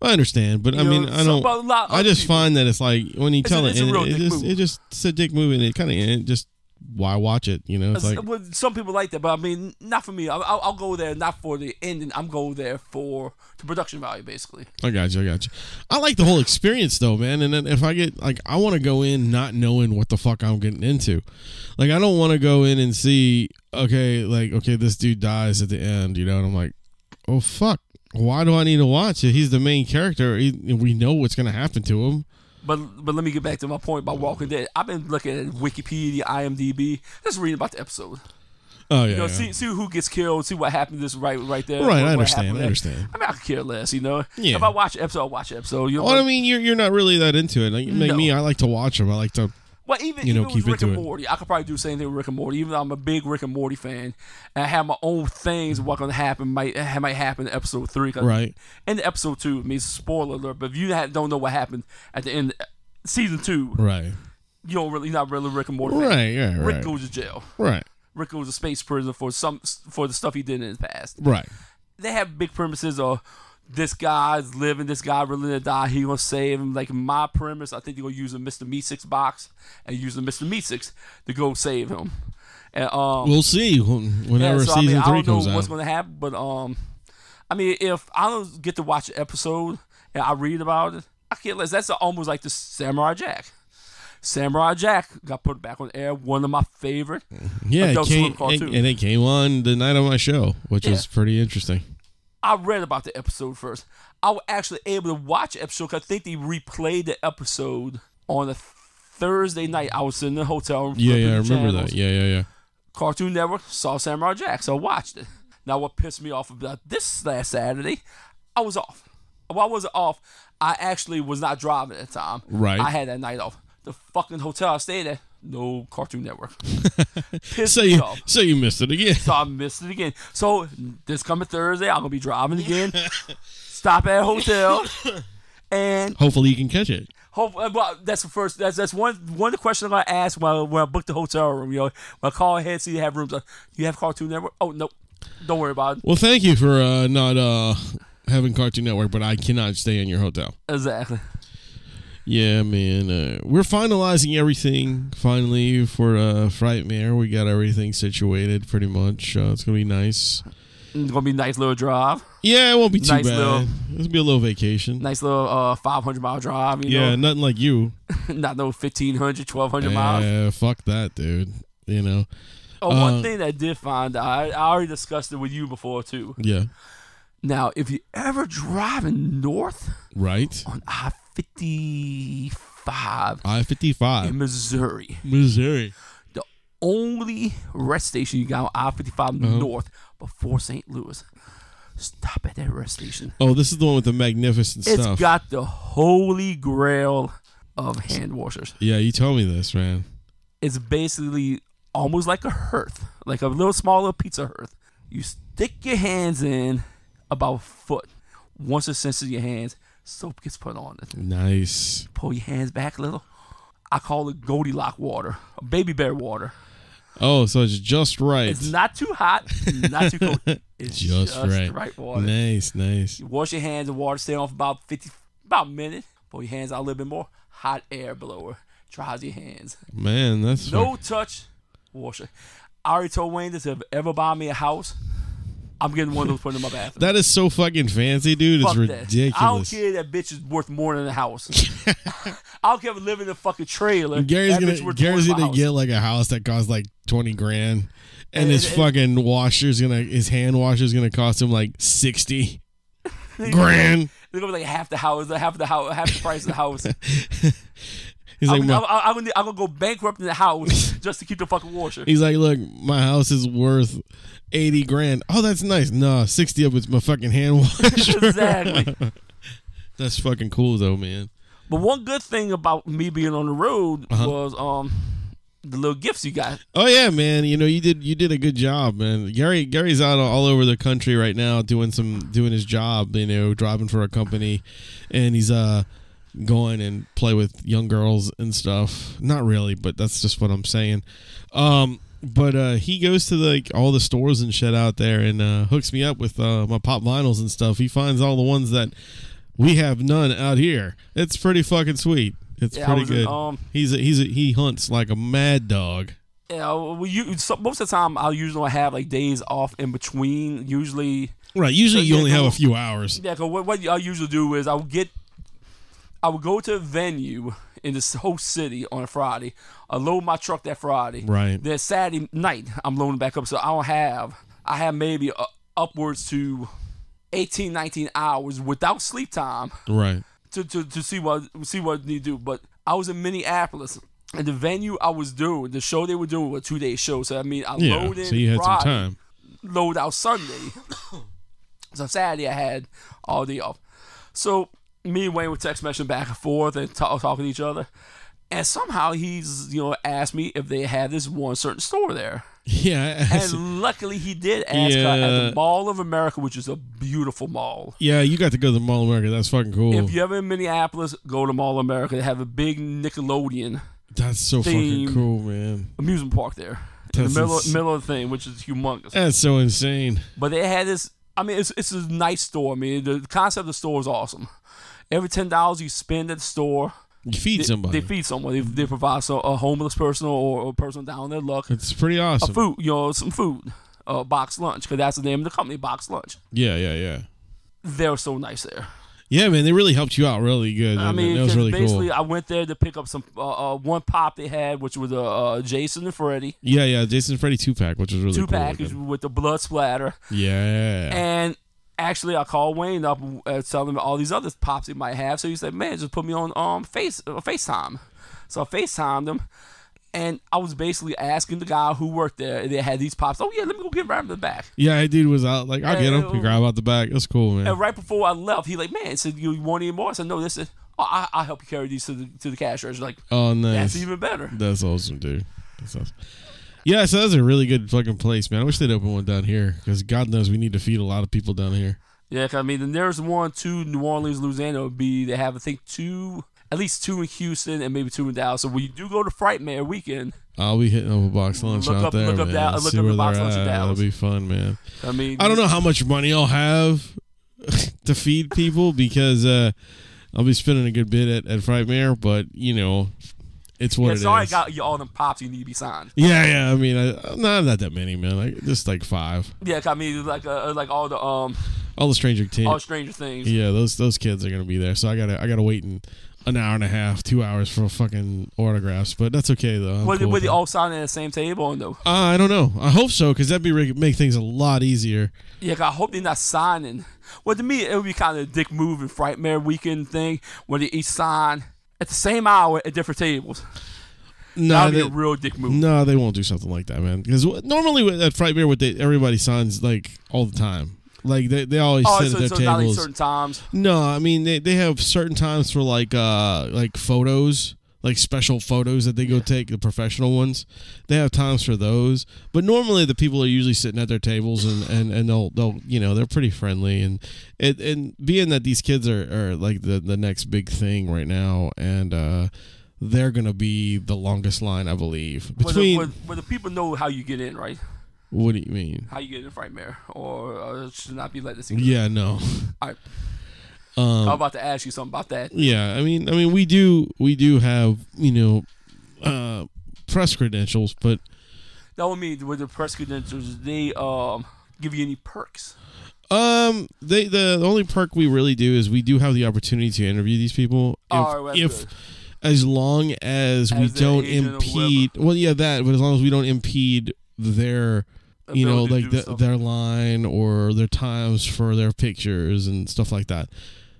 I understand, but I mean, I don't. I just find that it's like when you tell it just it's a dick movie, and it kind of just why watch it? You know, it's like some people like that, but I mean, not for me. I'll go there not for the ending. I'm going there for the production value, basically. I got you. I like the whole experience though, man. And then if I get like, I want to go in not knowing what the fuck I'm getting into. Like, I don't want to go in and see, okay, this dude dies at the end, you know, and I'm like, oh fuck, why do I need to watch it? He's the main character. We know what's gonna happen to him. But let me get back to my point about Walking Dead. I've been looking at Wikipedia, IMDb, just reading about the episode. Oh yeah, you know, see who gets killed, see what happened. This right there. Right, I understand. I mean, I could care less. You know, yeah. If I watch an episode, I'll watch an episode. You know, well, I mean, you're not really that into it. Like me, I like to watch them. I like to. Well, even with Rick and Morty, I could probably do the same thing with Rick and Morty. Even though I'm a big Rick and Morty fan, and I have my own things of what's going to happen might happen in episode 3. Right. And episode 2 means spoiler alert. But if you don't know what happened at the end, season 2, right? You're not really Rick and Morty fan. Right. Yeah. Right. Rick goes to jail. Right. Rick goes to space prison for the stuff he did in his past. Right. They have big premises of this guy's living, this guy really gonna die, he gonna save him. Like my premise, I think they're gonna use a Mr. Meeseeks box and use the Mr. Meeseeks to go save him. And we'll see whenever season 3 comes out. I don't know what's gonna happen, but I mean, if I don't get to watch an episode and I read about it, I can't less. That's almost like the Samurai Jack. Samurai Jack got put back on air. One of my favorite. Yeah, it came on the night of my show, which is pretty interesting. I read about the episode first. I was actually able to watch the episode because I think they replayed the episode on a Thursday night. I was in the hotel room. Yeah, I remember that. Yeah. Cartoon Network saw Samurai Jack, so I watched it. Now, what pissed me off about this last Saturday, I was off. Why was it off? I actually was not driving at the time. Right. I had that night off. The fucking hotel I stayed at, no Cartoon Network. So you missed it again. So I missed it again. So this coming Thursday, I'm gonna be driving again. Stop at a hotel, and hopefully you can catch it. Well, that's the first. That's one of the questions I'm gonna ask when I book the hotel room. You know, when I call ahead, see they have rooms. You have Cartoon Network? Oh nope, don't worry about it. Well, thank you for not having Cartoon Network, but I cannot stay in your hotel. Exactly. Yeah, man. We're finalizing everything finally for Frightmare. We got everything situated pretty much. It's going to be nice. It's going to be a nice little drive. Yeah, it won't be too bad. It's going to be a little vacation. Nice little 500-mile drive. You know? Nothing like you. Not no 1,500, 1,200 miles. Yeah, fuck that, dude. You know. One thing that I did find out, I already discussed it with you before, too. Yeah. Now, if you ever driving north, right, on I-55, in Missouri, the only rest station you got on I-55 north before St. Louis, stop at that rest station. Oh, this is the one with the magnificent stuff. It's got the Holy Grail of hand washers. Yeah, you told me this, man. It's basically almost like a hearth, like a little smaller pizza hearth. You stick your hands in about a foot. Once it senses your hands, soap gets put on it. Nice. Pull your hands back a little. I call it Goldilocks water, baby bear water. Oh, so it's just right. It's not too hot, not too cold. It's just right water. Nice. You wash your hands in water, stay on for about a minute. Pull your hands out a little bit more. Hot air blower dries your hands. Man, that's no touch washer. I already told Wayne this. If ever buy me a house, I'm getting one of those put in my bathroom. That is so fucking fancy, dude. It's ridiculous. I don't care that bitch is worth more than a house. I don't care if I live in a fucking trailer. Gary's gonna get like a house that costs like $20,000, and his fucking his hand washer's gonna cost him like $60,000. They're gonna be like half the price of the house. I'm gonna go bankrupt in the house just to keep the fucking washer. He's like, look, my house is worth $80,000. Oh, that's nice. No, 60 of it's my fucking hand washer. Exactly. That's fucking cool though, man. But one good thing about me being on the road was the little gifts you got. Oh yeah, man. You know, you did a good job, man. Gary's out all over the country right now doing his job, you know, driving for a company, and he's going and play with young girls and stuff. Not really, but that's just what I'm saying. But he goes to like all the stores and shit out there and hooks me up with my pop vinyls and stuff. He finds all the ones that we have none out here. It's pretty fucking sweet. It's pretty good. He hunts like a mad dog. Yeah, most of the time I usually have like days off in between. Usually you only have a few hours. Yeah, cause what I usually do is I would go to a venue in this whole city on a Friday. I load my truck that Friday. Right. Then Saturday night I'm loading back up, so I have maybe upwards to 18, 19 hours without sleep time. Right. To see what I need to do. But I was in Minneapolis, and the venue I was doing, the show they were doing was a 2-day show. So I mean, I loaded in so you had Friday, some time. Load out Sunday. So Saturday I had all day off. So me and Wayne were text messaging back and forth and talking to each other. And somehow he's, asked me if they had this one certain store there. Yeah. And luckily he did ask her at the Mall of America, which is a beautiful mall. Yeah, you got to go to the Mall of America. That's fucking cool. If you're ever in Minneapolis, go to Mall of America. They have a big Nickelodeon. That's so fucking cool, man. Amusement park there. In the middle of the thing, which is humongous. That's so insane. But they had this, I mean, it's a nice store. I mean, the concept of the store is awesome. Every $10 you spend at the store, you feed somebody. They feed someone. They provide a homeless person or a person down on their luck. It's pretty awesome. Some food. Box lunch, because that's the name of the company, Box Lunch. Yeah. They're so nice there. Yeah, man, they really helped you out really good. I mean, that was really basically, cool. I went there to pick up some one pop they had, which was Jason and Freddy. Yeah, Jason and Freddy 2-pack, which was really cool. 2-pack with the blood splatter. Yeah. And actually, I called Wayne up telling him all these other pops he might have. So he said, man, just put me on FaceTime. So I FaceTimed him. And I was basically asking the guy who worked there, they had these pops. Oh, yeah, let me go get him right in the back. Yeah, that dude was out. Like, I'll get him. He grab out the back. That's cool, man. And right before I left, he like, man, said, you want any more? I said, no, this is, I'll help you carry these to the cash register. Like, oh, nice. That's even better. That's awesome, dude. That's awesome. Yeah, so that's a really good fucking place, man. I wish they'd open one down here, because God knows we need to feed a lot of people down here. Yeah, I mean, the nearest one to New Orleans, Louisiana would be, they have, I think, at least 2 in Houston and maybe 2 in Dallas. So when you do go to Frightmare weekend, I'll be hitting up a box lunch out there, man. Look up the box lunch in Dallas. That'll be fun, man. I mean, I don't know how much money I'll have to feed people, because I'll be spending a good bit at Frightmare, but, it's what it is. So I got you all them pops you need to be signed. Yeah. I mean, not that many, man. Like, just like 5. Yeah, I mean, like all the Stranger Things. All Stranger Things. Yeah, those kids are gonna be there. So I gotta wait an hour and a half, 2 hours for fucking autographs. But that's okay though. Were they all signing at the same table or no? I don't know. I hope so, because that'd make things a lot easier. Yeah, I hope they're not signing. Well, to me, it would be kind of a dick move and Frightmare weekend thing where they each sign at the same hour at different tables. That'd be a real dick move. No, they won't do something like that, man. Because normally at Frightmare, everybody signs like all the time. Like they always sit at their tables. Not like certain times. No, I mean they have certain times for like photos, like special photos that they go take, the professional ones. They have times for those, but normally the people are usually sitting at their tables and they'll they're pretty friendly, and being that these kids are like the next big thing right now, and they're gonna be the longest line, I believe. Between but the people know how you get in, right? What do you mean? How you get in Frightmare, or should not be let this? Yeah, no. All right. I'm about to ask you something about that. Yeah, I mean, we do have press credentials, but that would mean with the press credentials, they give you any perks. The only perk we really do is we do have the opportunity to interview these people. As long as we don't impede. Well, yeah, that. But as long as we don't impede their their line or their times for their pictures and stuff like that.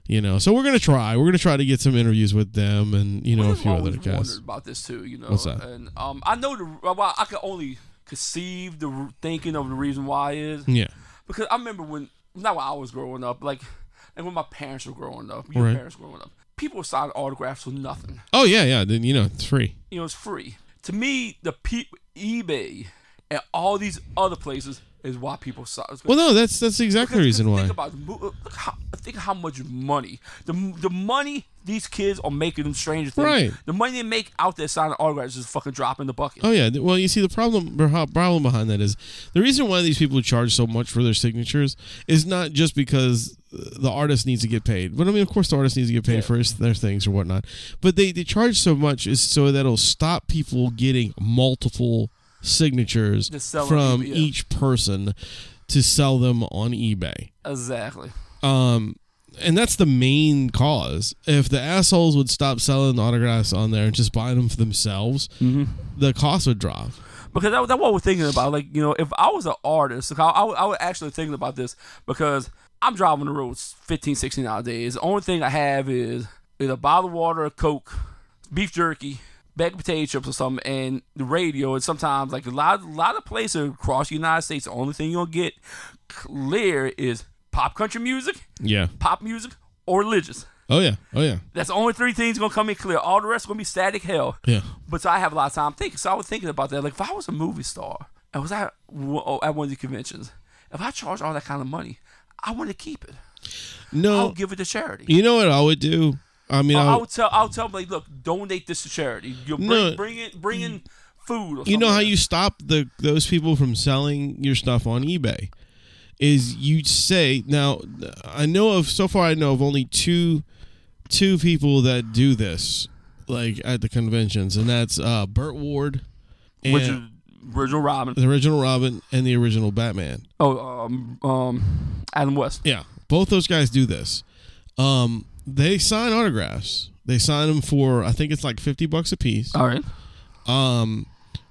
So we're gonna try. We're gonna try to get some interviews with them and a few other guys. Wondered about this too. What's that? And I know I can only conceive the thinking of the reason why is. Yeah. Because I remember when I was growing up, like when my parents were growing up, parents were growing up, people were signing autographs for nothing. Oh yeah. Then it's free. It's free. To me, the eBay and all these other places, is why people saw. Well, no, that's exactly the reason why. Think how much money the money these kids are making them Stranger Things. Right. The money they make out there signing autographs is fucking dropping the bucket. Oh yeah. Well, you see the problem behind that is the reason why these people charge so much for their signatures is not just because the artist needs to get paid. But I mean, of course, the artist needs to get paid for their things or whatnot. But they charge so much is so that it'll stop people getting multiple signatures from each person to sell them on eBay. Exactly. And that's the main cause. If the assholes would stop selling the autographs on there and just buy them for themselves, the cost would drop. Because that's what we're thinking about. Like, you know, if I was an artist, I was actually thinking about this because I'm driving the roads 15, 16 hour days. The only thing I have is a bottle of water, Coke, beef jerky, bag of potato chips or something, and the radio. And sometimes, like a lot of places across the United States, the only thing you'll get clear is pop country music, pop music, or religious. Oh yeah. That's the only three things gonna come in clear. All the rest gonna be static hell. Yeah. But so I have a lot of time thinking. So I was thinking about that. Like if I was a movie star and was at one of these conventions, if I charged all that kind of money, I want to keep it. No, I'll give it to charity. You know what I would do? I mean, I'll tell them, like, look, donate this to charity. You'll bring in food. Or something. You know how you stop those people from selling your stuff on eBay? Is you say, now I know of only two people that do this, like at the conventions, and that's Burt Ward, and which is original Robin, the original Robin, and the original Batman. Adam West. Yeah, both those guys do this. They sign autographs. They sign them for, I think it's like $50 a piece. All right.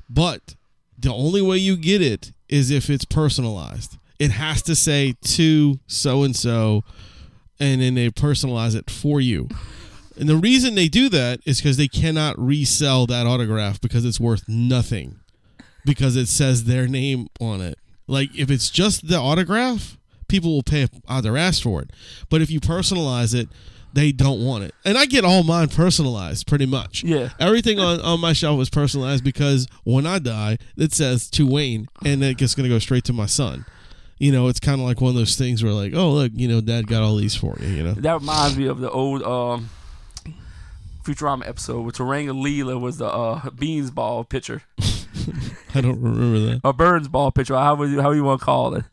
But the only way you get it is if it's personalized. It has to say to so-and-so, and then they personalize it for you. And the reason they do that is because they cannot resell that autograph because it's worth nothing. Because it says their name on it. Like, if it's just the autograph, people will pay out their ass for it. But if you personalize it, they don't want it. And I get all mine personalized, pretty much. Yeah. Everything on my shelf is personalized because when I die, it says to Wayne, and it's going to go straight to my son. You know, it's kind of like one of those things where, like, oh, look, you know, Dad got all these for you, you know. That reminds me of the old Futurama episode where Taranga Leela was the Beans ball pitcher. I don't remember that. A Burns ball pitcher, how you want to call it.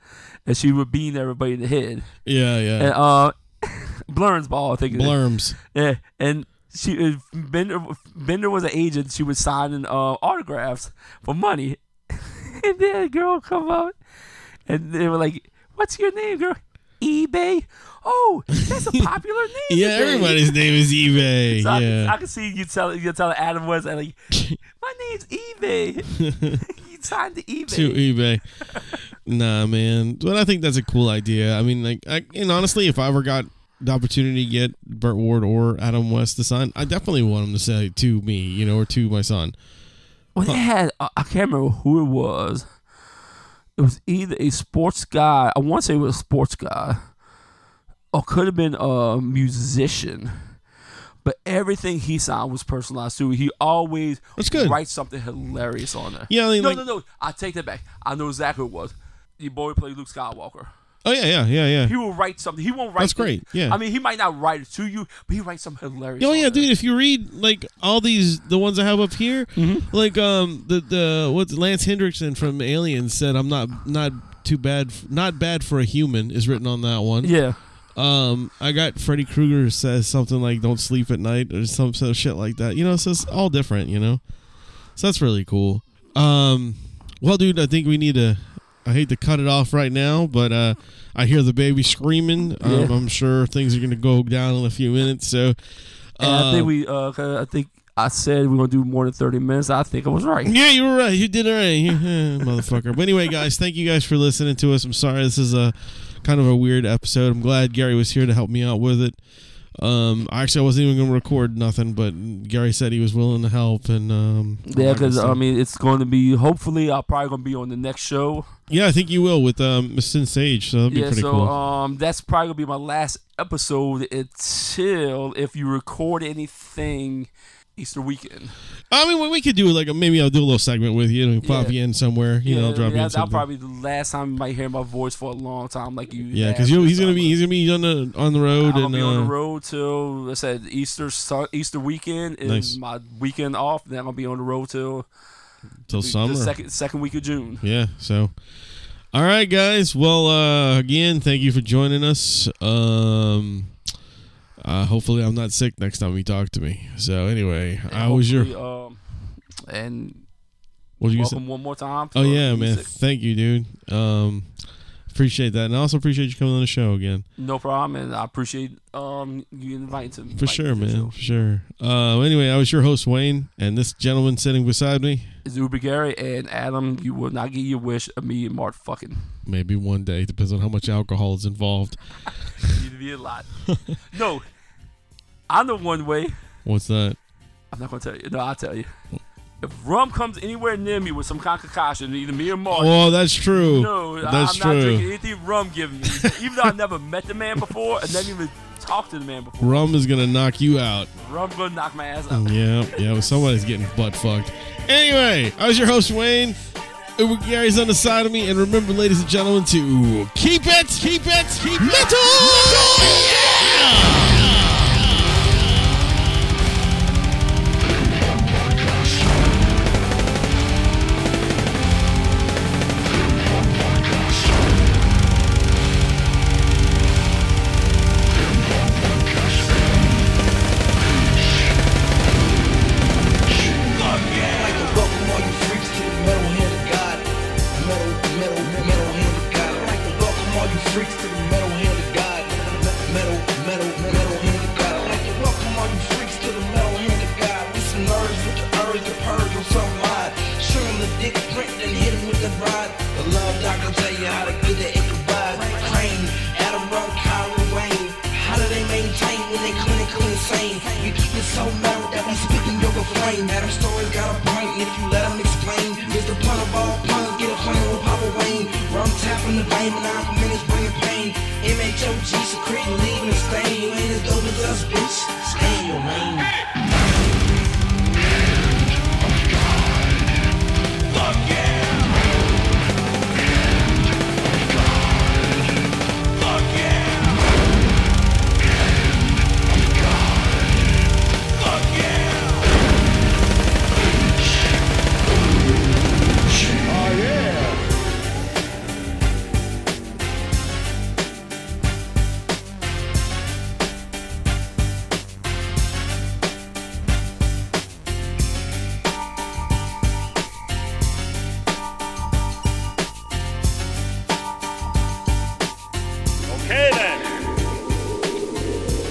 And she would bean everybody in the head. Yeah. And Blurms ball, I think. Blurms. Yeah, and Bender was an agent. She was signing autographs for money. And then a girl come out, and they were like, "What's your name, girl?" eBay. Oh, that's a popular name. Yeah, everybody's name is eBay. So yeah, I can see you telling Adam West, like, my name's eBay. You signed to eBay. To eBay. Nah, man. But I think that's a cool idea. I mean, like, and honestly, if I ever got the opportunity to get Burt Ward or Adam West to sign, I definitely want them to say to me, you know, or to my son. Well, they had, I can't remember who it was. It was either a sports guy. I want to say it was a sports guy. Or could have been a musician. But everything he signed was personalized too. He always writes something hilarious on there. Yeah, I mean, no. I take that back. I know exactly who it was. Your boy played Luke Skywalker. Oh, yeah. He will write something. He won't write. That's great. Yeah. I mean, he might not write it to you, but he writes something hilarious. Oh yeah, dude. If you read like all the ones I have up here, like what's Lance Hendrickson from Aliens said, "I'm not bad for a human" is written on that one. Yeah. I got Freddy Krueger says something like "Don't sleep at night" or some sort of shit like that. You know, so it's all different. You know, so that's really cool. Well, dude, I think we need to. I hate to cut it off right now, but I hear the baby screaming. I'm sure things are going to go down in a few minutes. So, I think I said we're going to do more than 30 minutes. I think I was right. Yeah, you were right. You did it right, motherfucker. But anyway, guys, thank you guys for listening to us. I'm sorry this is a kind of a weird episode. I'm glad Gary was here to help me out with it. Actually, I wasn't even going to record nothing, but Gary said he was willing to help, and because I mean, it's going to be. Hopefully, I'm probably going to be on the next show. Yeah, I think you will with Miss Sin Sage, so that'd be pretty cool. That's probably going to be my last episode until if you record anything Easter weekend. I mean, we could do like maybe I'll do a little segment with you and pop you in somewhere. You know, drop you in something. That'll probably be the last time you might hear my voice for a long time, like you. Yeah, because he's gonna be on the road. I'll be on the road till I said Easter weekend is my weekend off. Then I'll be on the road till summer, the second week of June. Yeah. So, all right, guys. Well, again, thank you for joining us. Hopefully I'm not sick next time you talk to me. So anyway, I was and what you welcome say? one more time. Oh yeah, man. Thank you, dude. Appreciate that, and I also appreciate you coming on the show again. No problem, and I appreciate you inviting me. For sure, man. For sure. Anyway, I was your host, Wayne, and this gentleman sitting beside me is Uber Gary, and Adam. You will not get your wish of me and Mart fucking. Maybe one day. Depends on how much alcohol is involved. It'd be a lot. No, I know one way. What's that? I'm not gonna tell you. No, I'll tell you. If rum comes anywhere near me with some kind of concoction, either me or Mart. Oh, that's true. No, I'm not drinking anything rum given me. Even though I never met the man before, and never even talked to the man before. Rum is gonna knock you out. Rum gonna knock my ass out. Yeah. Well, somebody's getting butt fucked. Anyway, I was your host, Wayne. Uber Gary's on the side of me, and remember, ladies and gentlemen, to keep it metal. Yeah! MHOG secreting, leaving a stain. You ain't as dope as us, bitch. Stay in your lane. Fuck yeah! Fuck yeah! Fuck yeah! Oh yeah!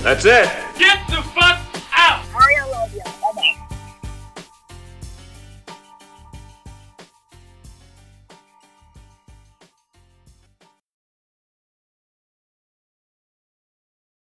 That's it.